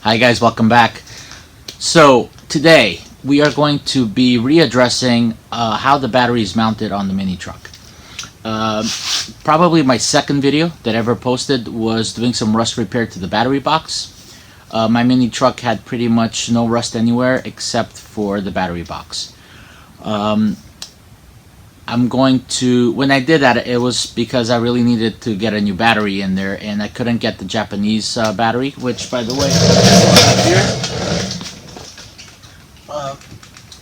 Hi guys, welcome back. So today we are going to be readdressing how the battery is mounted on the mini truck. Probably my second video that I ever posted was doing some rust repair to the battery box. My mini truck had pretty much no rust anywhere except for the battery box. I'm going to, when I did that, it was because I really needed to get a new battery in there, and I couldn't get the Japanese battery, which, by the way, here,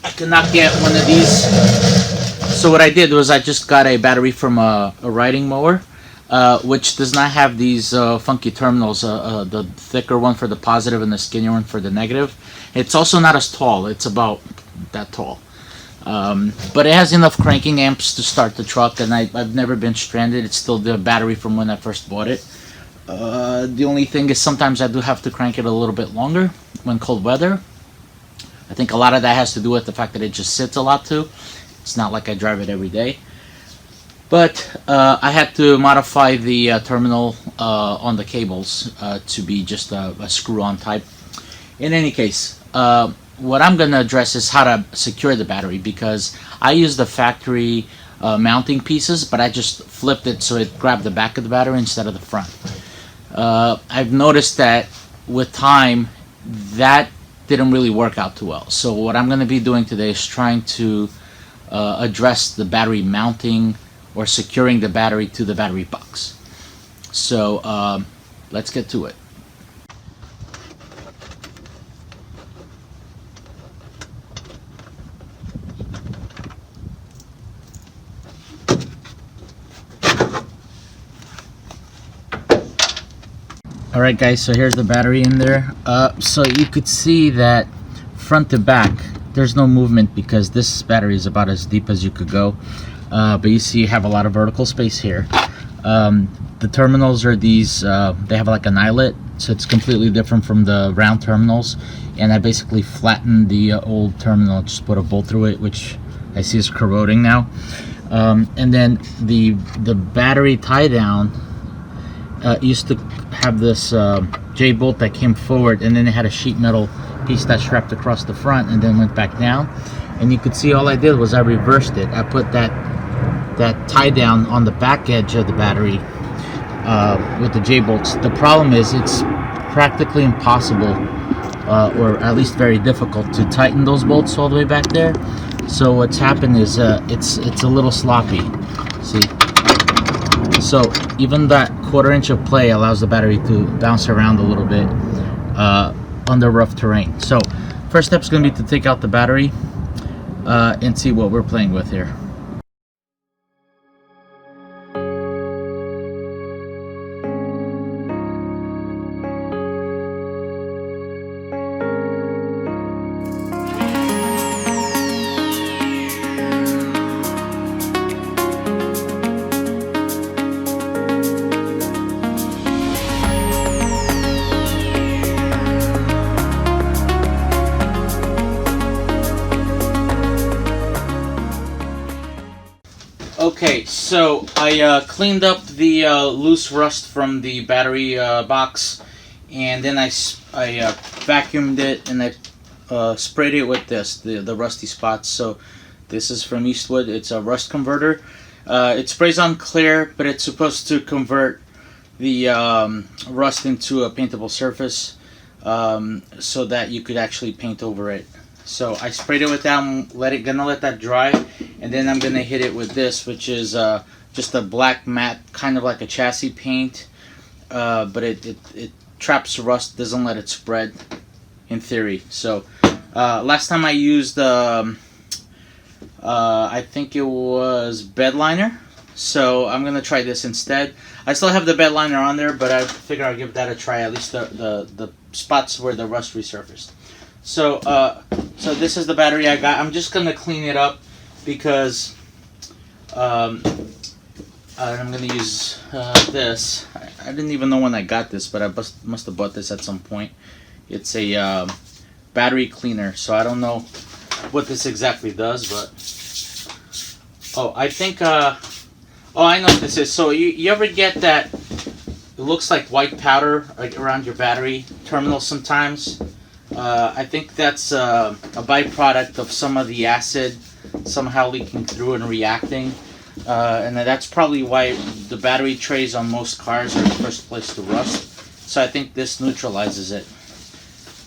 I could not get one of these. So what I did was I just got a battery from a riding mower, which does not have these funky terminals, the thicker one for the positive and the skinnier one for the negative. It's also not as tall, it's about that tall. But it has enough cranking amps to start the truck, and I've never been stranded. It's still the battery from when I first bought it. The only thing is sometimes I do have to crank it a little bit longer when cold weather. I think a lot of that has to do with the fact that it just sits a lot too. It's not like I drive it every day. But I had to modify the terminal on the cables to be just a screw-on type. In any case, what I'm going to address is how to secure the battery, because I use the factory mounting pieces, but I just flipped it so it grabbed the back of the battery instead of the front. I've noticed that with time that didn't really work out too well. So what I'm going to be doing today is trying to address the battery mounting or securing the battery to the battery box. So let's get to it. Alright guys, so here's the battery in there. So you could see that front to back there's no movement because this battery is about as deep as you could go. But you see you have a lot of vertical space here. The terminals are these, they have like an eyelet, so it's completely different from the round terminals. And I basically flattened the old terminal, just put a bolt through it, which I see is corroding now. And then the battery tie down used to have this J-bolt that came forward, and then it had a sheet metal piece that strapped across the front and then went back down. And you could see all I did was I reversed it. I put that tie down on the back edge of the battery with the J-bolts. The problem is it's practically impossible, or at least very difficult, to tighten those bolts all the way back there. So what's happened is it's a little sloppy. See? So even that 1/4 inch of play allows the battery to bounce around a little bit under rough terrain. So first step is going to be to take out the battery and see what we're playing with here. Okay, so I cleaned up the loose rust from the battery box, and then I vacuumed it, and I sprayed it with this, the rusty spots. So this is from Eastwood. It's a rust converter. It sprays on clear, but it's supposed to convert the rust into a paintable surface so that you could actually paint over it. So I sprayed it with that. I'm gonna let that dry, and then I'm gonna hit it with this, which is just a black matte, kind of like a chassis paint, but it traps rust, doesn't let it spread, in theory. So last time I used I think it was bed liner, so I'm gonna try this instead. I still have the bed liner on there, but I figure I'll give that a try, at least the spots where the rust resurfaced. So so this is the battery I got. I'm just gonna clean it up because I'm gonna use this. I didn't even know when I got this, but I must have bought this at some point. It's a battery cleaner, so I don't know what this exactly does, but oh, I think oh, I know what this is. So you ever get that it looks like white powder around your battery terminal sometimes. I think that's a byproduct of some of the acid somehow leaking through and reacting. And that's probably why the battery trays on most cars are the first place to rust. So I think this neutralizes it.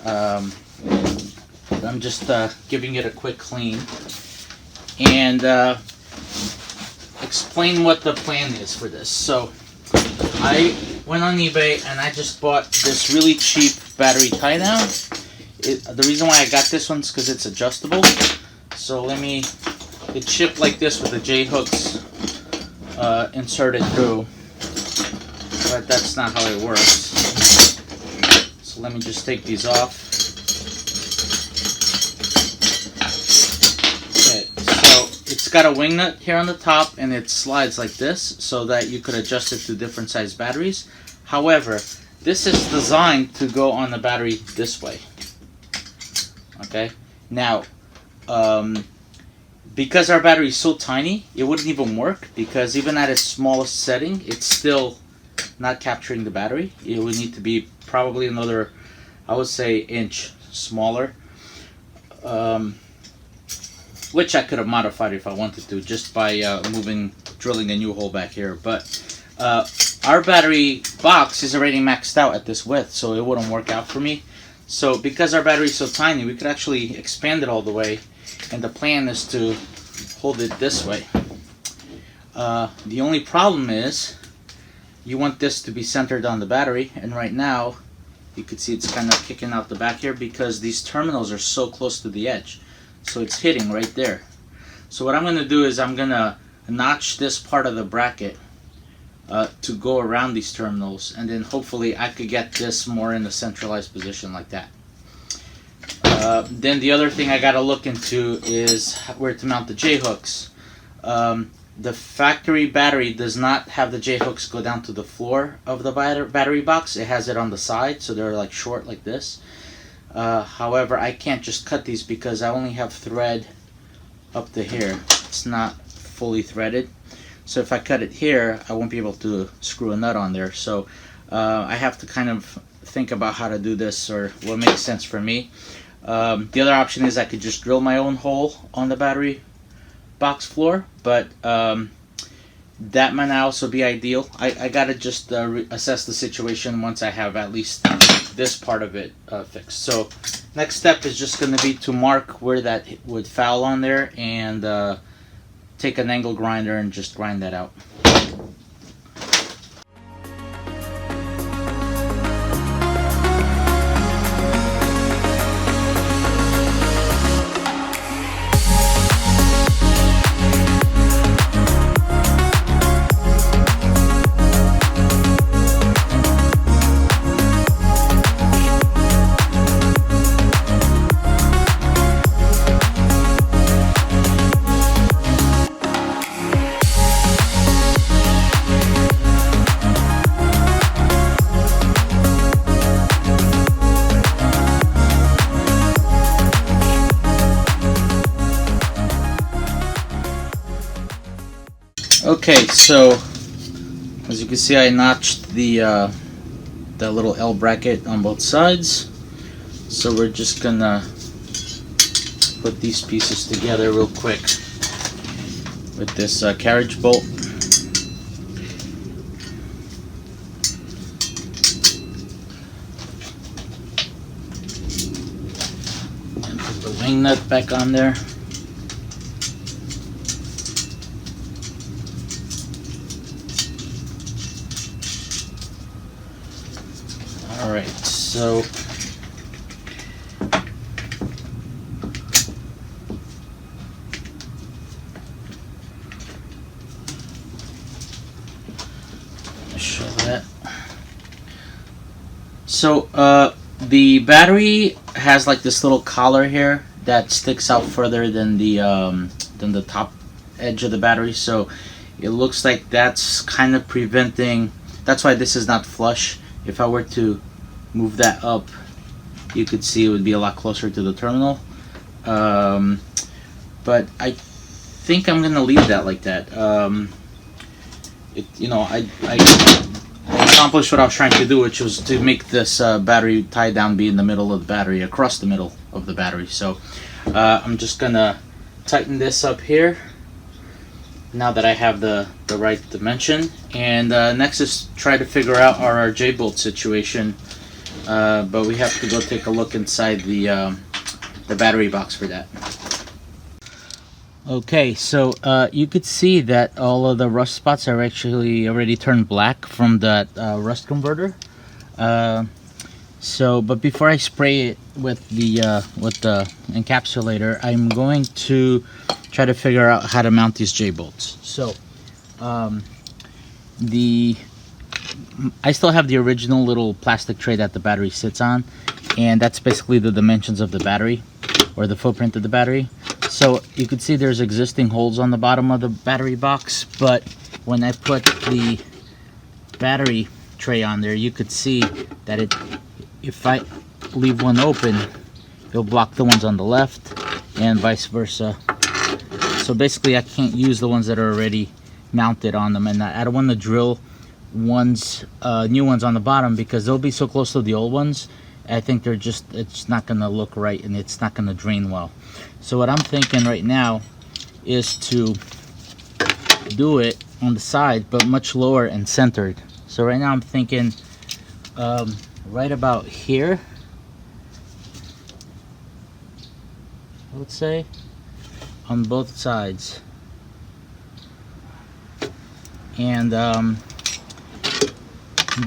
I'm just giving it a quick clean. And explain what the plan is for this. So I went on eBay and I just bought this really cheap battery tie down. The reason why I got this one is because it's adjustable. So it's shipped like this with the J-hooks inserted through, but that's not how it works. So let me just take these off. Okay, so it's got a wing nut here on the top and it slides like this so that you could adjust it to different size batteries. However, this is designed to go on the battery this way. Okay, now because our battery is so tiny, it wouldn't even work, because even at its smallest setting, it's still not capturing the battery. It would need to be probably another, I would say, inch smaller, which I could have modified if I wanted to, just by drilling a new hole back here. But our battery box is already maxed out at this width, so it wouldn't work out for me. So because our battery is so tiny, we could actually expand it all the way, and the plan is to hold it this way. The only problem is you want this to be centered on the battery, and right now you can see it's kind of kicking out the back here because these terminals are so close to the edge, so it's hitting right there. So what I'm going to do is I'm going to notch this part of the bracket to go around these terminals, and then hopefully I could get this more in a centralized position like that. Then the other thing I gotta look into is where to mount the J-hooks. The factory battery does not have the J-hooks go down to the floor of the battery box. It has it on the side, so they're like short like this. However, I can't just cut these because I only have thread up to here. It's not fully threaded. So if I cut it here, I won't be able to screw a nut on there. So I have to kind of think about how to do this, or what makes sense for me. The other option is I could just drill my own hole on the battery box floor, but that might also be ideal. I gotta just assess the situation once I have at least this part of it fixed. So next step is just going to be to mark where that would foul on there, and take an angle grinder and just grind that out. Okay, so as you can see, I notched the that little L bracket on both sides. So we're just gonna put these pieces together real quick with this carriage bolt. And put the wing nut back on there. Alright, so show that. So the battery has like this little collar here that sticks out further than the top edge of the battery, so it looks like that's kind of preventing. That's why this is not flush. If I were to move that up, you could see it would be a lot closer to the terminal. But I think I'm gonna leave that like that. I accomplish what I was trying to do, which was to make this battery tie down be in the middle of the battery, across the middle of the battery. So I'm just gonna tighten this up here now that I have the right dimension, and next is try to figure out our J-bolt situation, but we have to go take a look inside the battery box for that. Okay, so you could see that all of the rust spots are actually already turned black from that rust converter. But before I spray it with the encapsulator, I'm going to try to figure out how to mount these J-bolts. So I still have the original little plastic tray that the battery sits on, and that's basically the dimensions of the battery, or the footprint of the battery. So you can see there's existing holes on the bottom of the battery box, but when I put the battery tray on there, you could see that if I leave one open, it'll block the ones on the left and vice versa. So basically I can't use the ones that are already mounted on them, and I don't want to drill new ones on the bottom because they'll be so close to the old ones. I think it's not going to look right, and it's not going to drain well. So what I'm thinking right now is to do it on the side, but much lower and centered. So right now I'm thinking right about here, I would say, on both sides. And the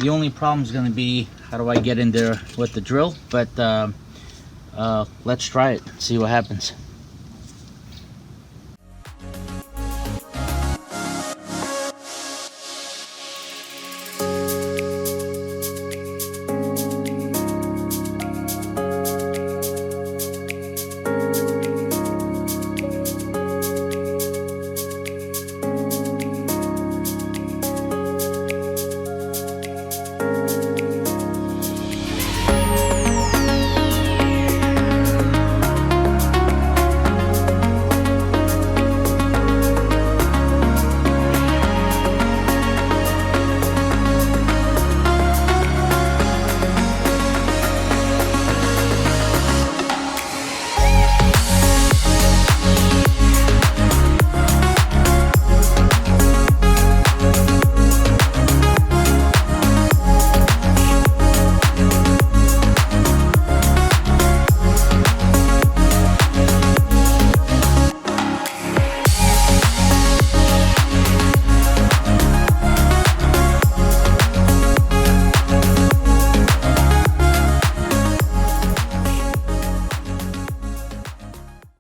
only problem is going to be, how do I get in there with the drill? But let's try it, see what happens.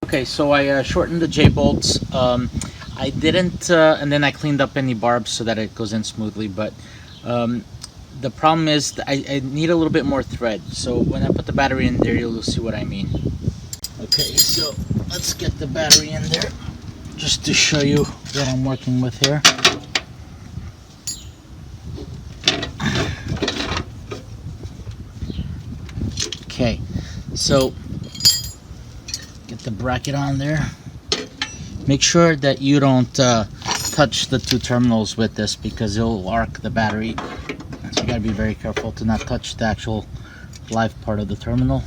Okay, so I shortened the J-bolts. I didn't, and then I cleaned up any barbs so that it goes in smoothly, but the problem is that I need a little bit more thread. So when I put the battery in there, you'll see what I mean. Okay, so let's get the battery in there just to show you what I'm working with here. Okay, so get the bracket on there. Make sure that you don't touch the two terminals with this because it'll arc the battery. So you gotta be very careful to not touch the actual live part of the terminal.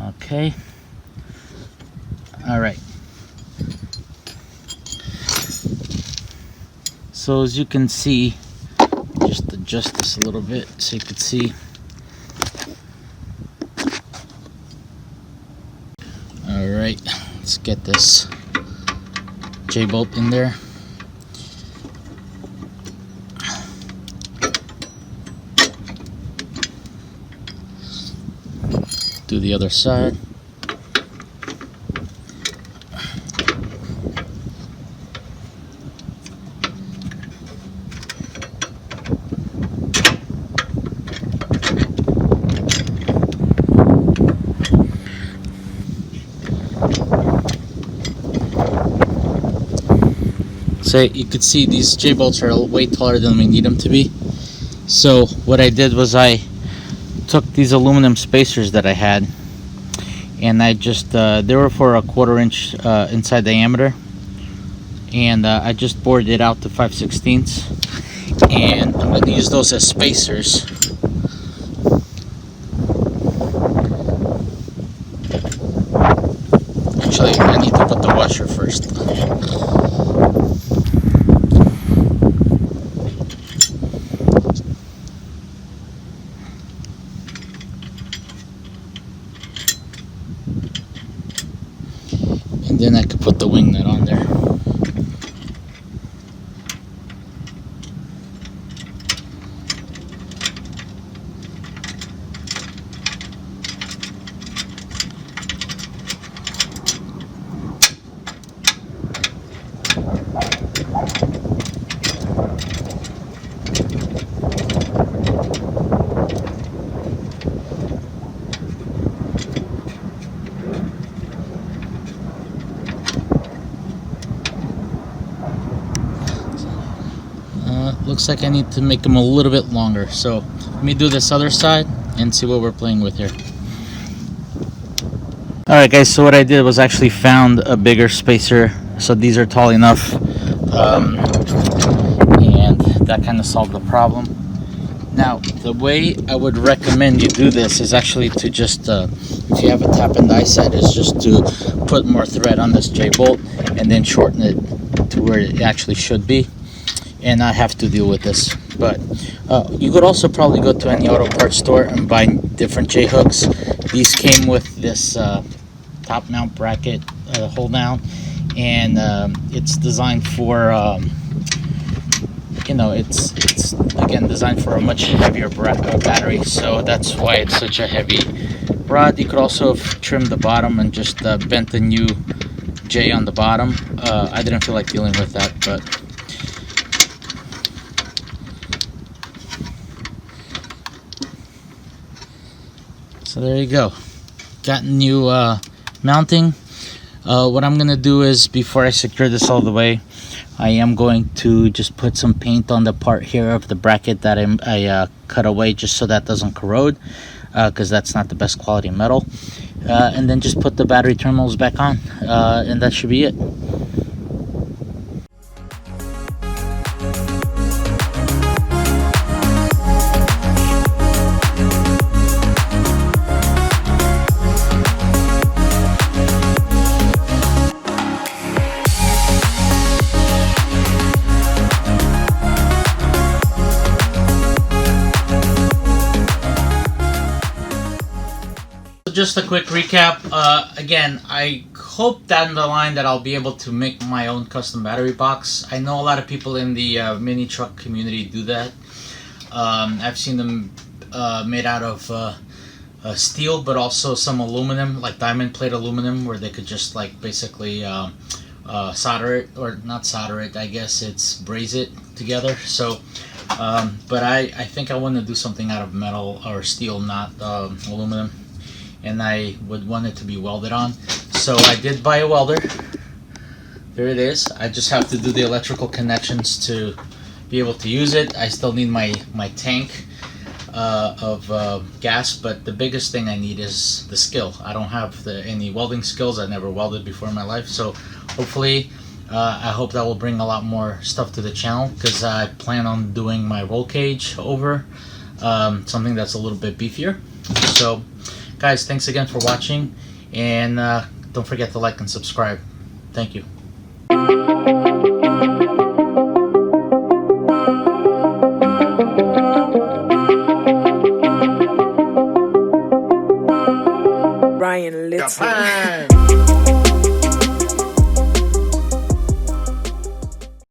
Okay. All right. So as you can see, just adjust this a little bit so you can see. Alright, let's get this J-bolt in there. Do the other side. So you could see these J-bolts are way taller than we need them to be. So what I did was I took these aluminum spacers that I had, and I just they were for a 1/4 inch inside diameter, and I just bored it out to 5/16, and I'm going to use those as spacers. Actually, I need to put the washer first. And then I could put the wing nut on there. Looks like I need to make them a little bit longer, so let me do this other side and see what we're playing with here. Alright guys, so what I did was actually found a bigger spacer, so these are tall enough, and that kind of solved the problem. Now the way I would recommend you do this is actually to just if you have a tap and die set, is just to put more thread on this J-bolt and then shorten it to where it actually should be, and not have to deal with this. But you could also probably go to any auto parts store and buy different J-hooks. These came with this top mount bracket hold down, and it's designed for you know, it's again designed for a much heavier battery, so that's why it's such a heavy rod. You could also have trimmed the bottom and just bent the new J on the bottom. I didn't feel like dealing with that, but so there you go. Got new mounting. What I'm gonna do is, before I secure this all the way, I am going to just put some paint on the part here of the bracket that I cut away, just so that doesn't corrode, because that's not the best quality metal, and then just put the battery terminals back on, and that should be it. Just a quick recap. Again, I hope down the line that I'll be able to make my own custom battery box. I know a lot of people in the mini truck community do that. I've seen them made out of steel, but also some aluminum, like diamond plate aluminum, where they could just like basically solder it, or not solder it, I guess it's braze it together. So but I think I want to do something out of metal or steel, not aluminum, and I would want it to be welded on. So I did buy a welder. There it is. I just have to do the electrical connections to be able to use it. I still need my tank of gas, but the biggest thing I need is the skill. I don't have any welding skills. I never welded before in my life, so hopefully I hope that will bring a lot more stuff to the channel, because I plan on doing my roll cage over something that's a little bit beefier. So guys, thanks again for watching, and don't forget to like and subscribe. Thank you. Ryan Little.